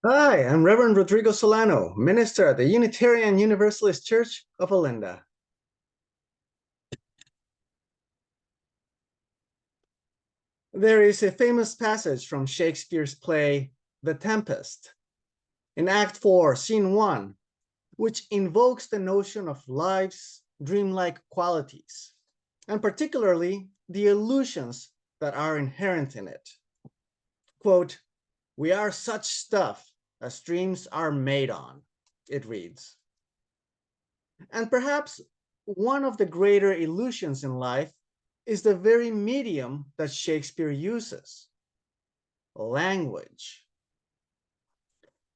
Hi, I'm Reverend Rodrigo Solano, minister at the Unitarian Universalist Church of Olinda. There is a famous passage from Shakespeare's play, The Tempest, in Act 4, Scene 1, which invokes the notion of life's dreamlike qualities, and particularly the illusions that are inherent in it. Quote, "We are such stuff as dreams are made on," it reads. And perhaps one of the greater illusions in life is the very medium that Shakespeare uses, language.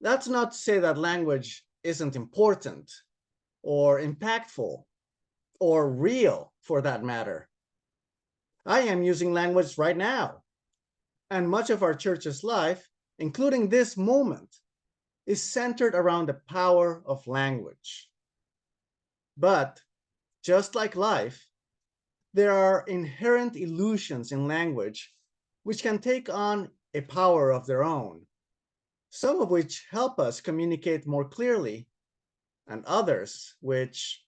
That's not to say that language isn't important or impactful or real for that matter. I am using language right now, and much of our church's life, including this moment, is centered around the power of language. But just like life, there are inherent illusions in language which can take on a power of their own, some of which help us communicate more clearly, and others which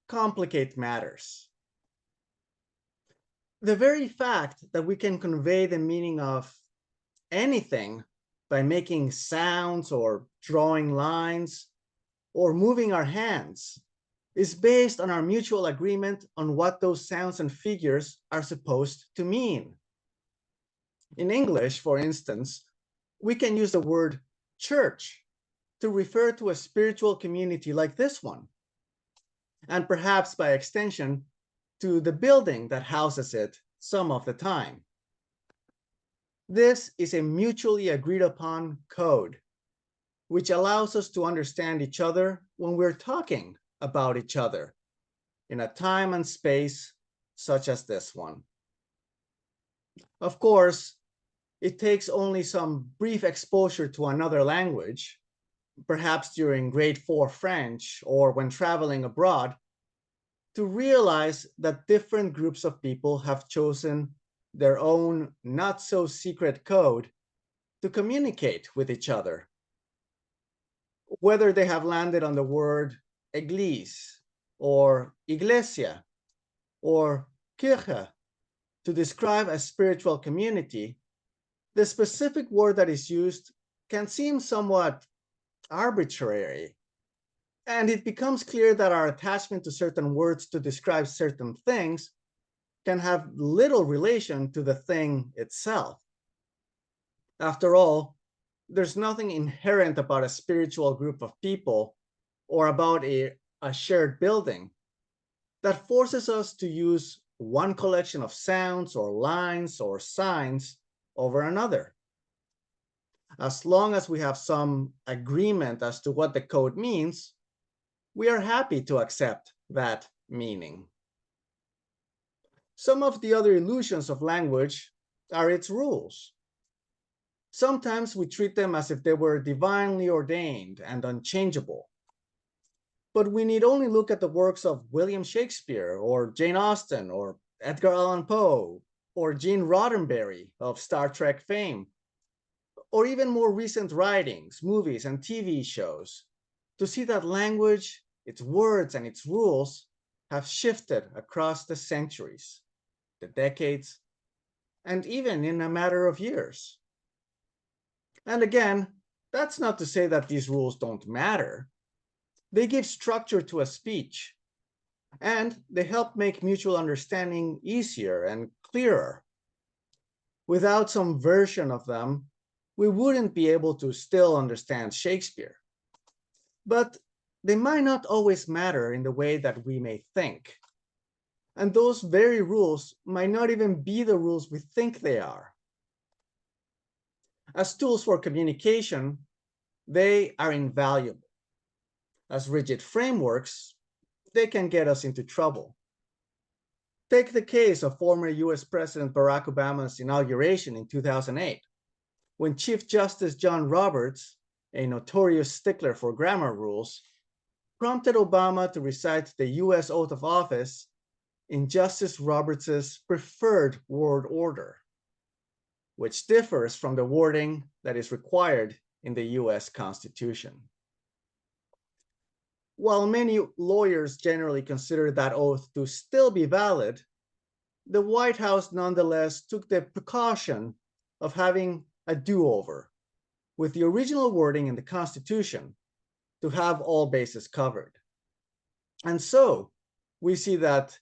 complicate matters. The very fact that we can convey the meaning of anything by making sounds or drawing lines or moving our hands is based on our mutual agreement on what those sounds and figures are supposed to mean. In English, for instance, we can use the word church to refer to a spiritual community like this one, and perhaps by extension to the building that houses it some of the time. This is a mutually agreed upon code, which allows us to understand each other when we're talking about each other in a time and space such as this one. Of course, it takes only some brief exposure to another language, perhaps during grade 4 French or when traveling abroad, to realize that different groups of people have chosen their own not so secret code to communicate with each other. Whether they have landed on the word église or iglesia or kirche to describe a spiritual community, the specific word that is used can seem somewhat arbitrary, and it becomes clear that our attachment to certain words to describe certain things can have little relation to the thing itself. After all, there's nothing inherent about a spiritual group of people or about a shared building that forces us to use one collection of sounds or lines or signs over another. As long as we have some agreement as to what the code means, we are happy to accept that meaning. Some of the other illusions of language are its rules. Sometimes we treat them as if they were divinely ordained and unchangeable. But we need only look at the works of William Shakespeare or Jane Austen or Edgar Allan Poe or Gene Roddenberry of Star Trek fame, or even more recent writings, movies, and TV shows, to see that language, its words, and its rules have shifted across the centuries, the decades, and even in a matter of years. And again, that's not to say that these rules don't matter. They give structure to a speech, and they help make mutual understanding easier and clearer. Without some version of them, we wouldn't be able to still understand Shakespeare. But they might not always matter in the way that we may think. And those very rules might not even be the rules we think they are. As tools for communication, they are invaluable. As rigid frameworks, they can get us into trouble. Take the case of former US President Barack Obama's inauguration in 2008, when Chief Justice John Roberts, a notorious stickler for grammar rules, prompted Obama to recite the US oath of office in Justice Roberts' preferred word order, which differs from the wording that is required in the US Constitution. While many lawyers generally consider that oath to still be valid, the White House nonetheless took the precaution of having a do-over with the original wording in the Constitution to have all bases covered. And so we see that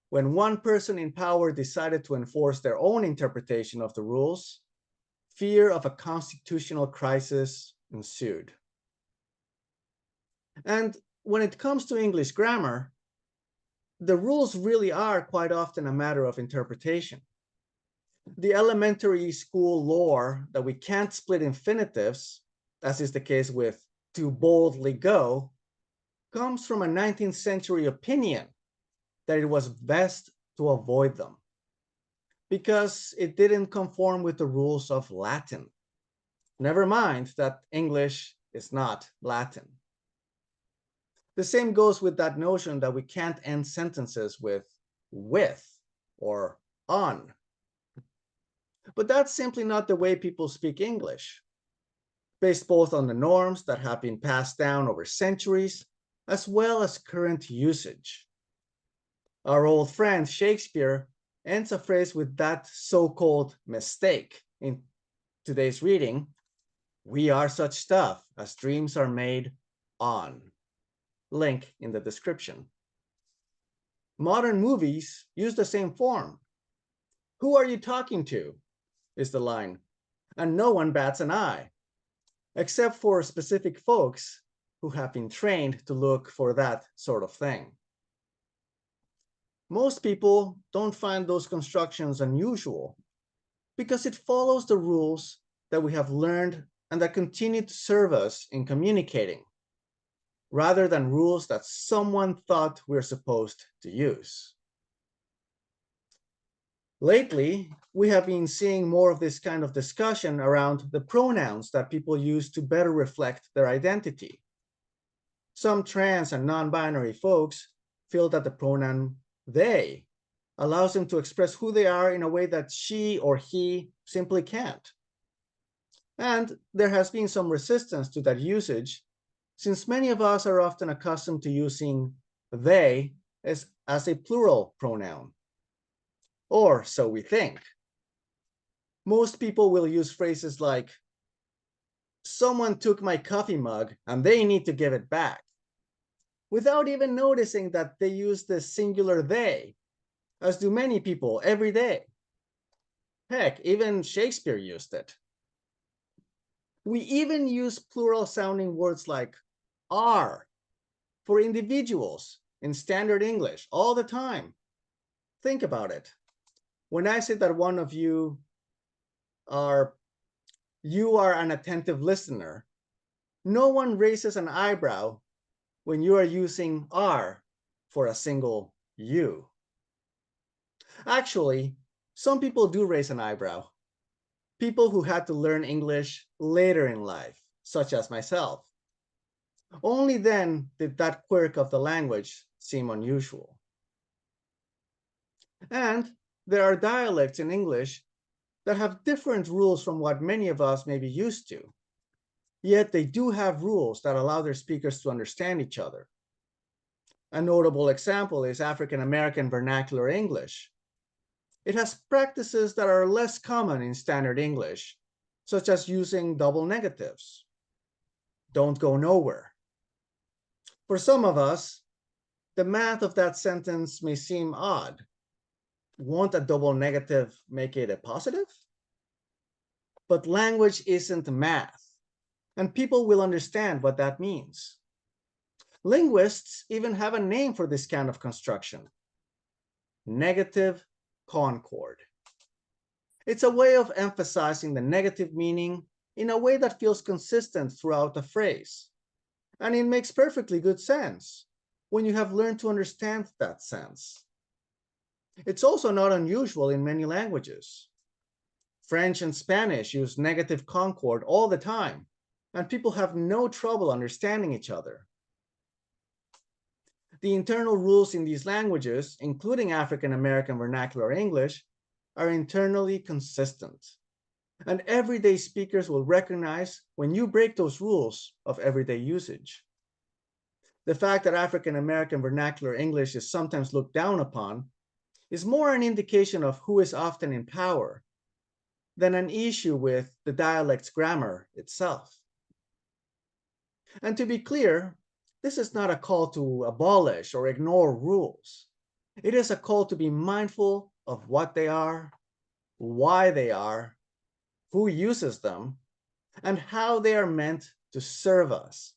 when one person in power decided to enforce their own interpretation of the rules, fear of a constitutional crisis ensued. And when it comes to English grammar, the rules really are quite often a matter of interpretation. The elementary school lore that we can't split infinitives, as is the case with to boldly go, comes from a 19th century opinion that it was best to avoid them because it didn't conform with the rules of Latin. Never mind that English is not Latin. The same goes with that notion that we can't end sentences with or on. But that's simply not the way people speak English, based both on the norms that have been passed down over centuries, as well as current usage. Our old friend Shakespeare ends a phrase with that so-called mistake in today's reading: "We are such stuff as dreams are made on." Link in the description. Modern movies use the same form. "Who are you talking to?" is the line, and no one bats an eye, except for specific folks who have been trained to look for that sort of thing. Most people don't find those constructions unusual because it follows the rules that we have learned and that continue to serve us in communicating, rather than rules that someone thought we're supposed to use. Lately, we have been seeing more of this kind of discussion around the pronouns that people use to better reflect their identity. Some trans and non-binary folks feel that the pronoun they allows them to express who they are in a way that she or he simply can't. And there has been some resistance to that usage, since many of us are often accustomed to using they as a plural pronoun. Or so we think. Most people will use phrases like, "Someone took my coffee mug and they need to give it back," without even noticing that they use the singular they, as do many people every day. Heck, even Shakespeare used it. We even use plural sounding words like are for individuals in standard English all the time. Think about it. When I say that one of you are an attentive listener, no one raises an eyebrow when you are using are for a single you. Actually, some people do raise an eyebrow. People who had to learn English later in life, such as myself. Only then did that quirk of the language seem unusual. And there are dialects in English that have different rules from what many of us may be used to. Yet they do have rules that allow their speakers to understand each other. A notable example is African American vernacular English. It has practices that are less common in standard English, such as using double negatives. Don't go nowhere. For some of us, the math of that sentence may seem odd. Won't a double negative make it a positive? But language isn't math, and people will understand what that means. Linguists even have a name for this kind of construction: negative concord. It's a way of emphasizing the negative meaning in a way that feels consistent throughout the phrase. And it makes perfectly good sense when you have learned to understand that sense. It's also not unusual in many languages. French and Spanish use negative concord all the time, and people have no trouble understanding each other. The internal rules in these languages, including African American vernacular English, are internally consistent. And everyday speakers will recognize when you break those rules of everyday usage. The fact that African American vernacular English is sometimes looked down upon is more an indication of who is often in power than an issue with the dialect's grammar itself. And to be clear, this is not a call to abolish or ignore rules. It is a call to be mindful of what they are, why they are, who uses them, and how they are meant to serve us,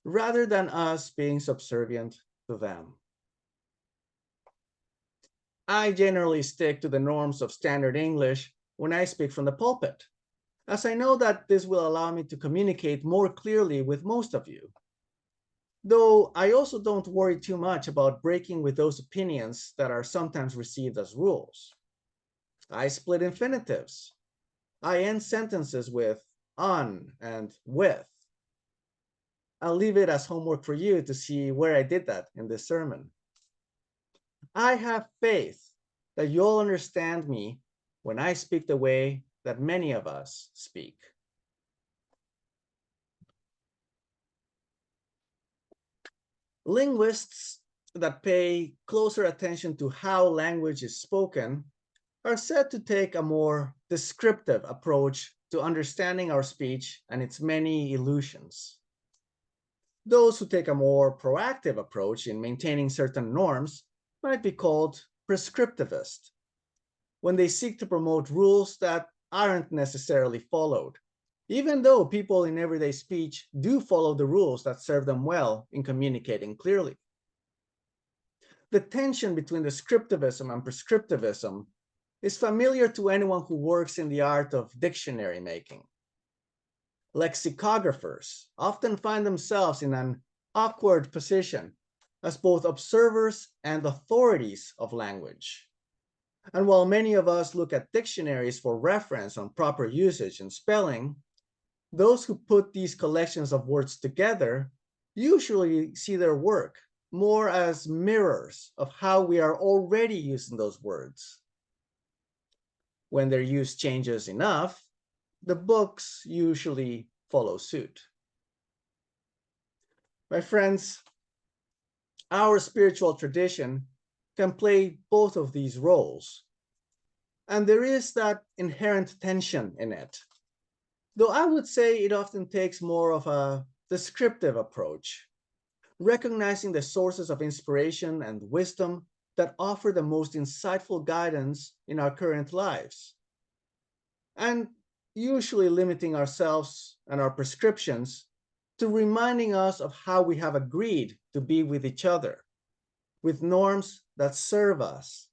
rather than us being subservient to them. I generally stick to the norms of standard English when I speak from the pulpit, as I know that this will allow me to communicate more clearly with most of you. Though I also don't worry too much about breaking with those opinions that are sometimes received as rules. I split infinitives. I end sentences with on and with. I'll leave it as homework for you to see where I did that in this sermon. I have faith that you'll understand me when I speak the way that many of us speak. Linguists that pay closer attention to how language is spoken are said to take a more descriptive approach to understanding our speech and its many illusions. Those who take a more proactive approach in maintaining certain norms might be called prescriptivist, when they seek to promote rules that aren't necessarily followed, even though people in everyday speech do follow the rules that serve them well in communicating clearly. The tension between descriptivism and prescriptivism is familiar to anyone who works in the art of dictionary making. Lexicographers often find themselves in an awkward position as both observers and authorities of language. And while many of us look at dictionaries for reference on proper usage and spelling, those who put these collections of words together usually see their work more as mirrors of how we are already using those words. When their use changes enough, the books usually follow suit. My friends, our spiritual tradition can play both of these roles, and there is that inherent tension in it. Though I would say it often takes more of a descriptive approach, recognizing the sources of inspiration and wisdom that offer the most insightful guidance in our current lives, and usually limiting ourselves and our prescriptions to reminding us of how we have agreed to be with each other, with norms that serve us,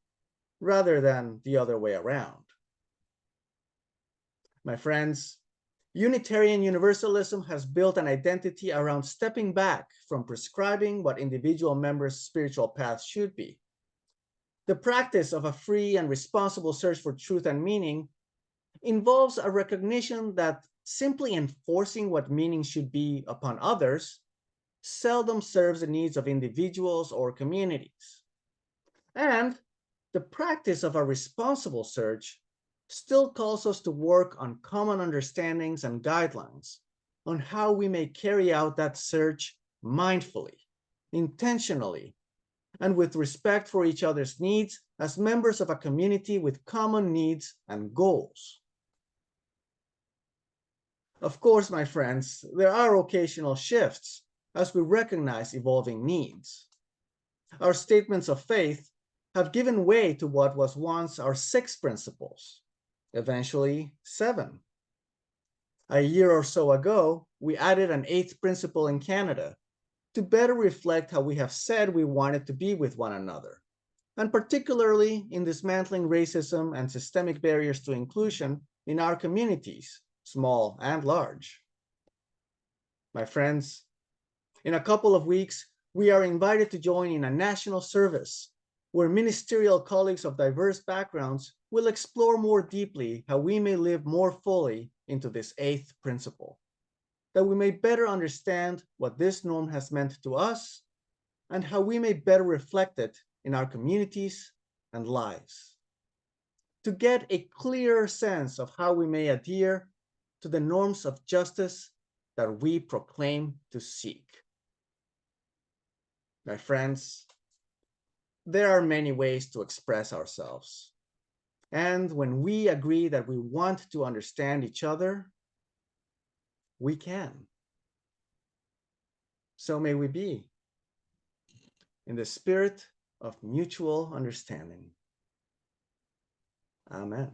rather than the other way around. My friends, Unitarian Universalism has built an identity around stepping back from prescribing what individual members' spiritual paths should be. The practice of a free and responsible search for truth and meaning involves a recognition that simply enforcing what meaning should be upon others seldom serves the needs of individuals or communities. And the practice of a responsible search still calls us to work on common understandings and guidelines on how we may carry out that search mindfully, intentionally, and with respect for each other's needs as members of a community with common needs and goals. Of course, my friends, there are occasional shifts as we recognize evolving needs. Our statements of faith have given way to what was once our 6 principles, eventually 7. A year or so ago, we added an 8th principle in Canada to better reflect how we have said we wanted to be with one another, and particularly in dismantling racism and systemic barriers to inclusion in our communities, small and large. My friends, in a couple of weeks, we are invited to join in a national service where ministerial colleagues of diverse backgrounds will explore more deeply how we may live more fully into this 8th principle, that we may better understand what this norm has meant to us and how we may better reflect it in our communities and lives. to get a clearer sense of how we may adhere to the norms of justice that we proclaim to seek. My friends, there are many ways to express ourselves. And when we agree that we want to understand each other, we can. So may we be, in the spirit of mutual understanding. Amen.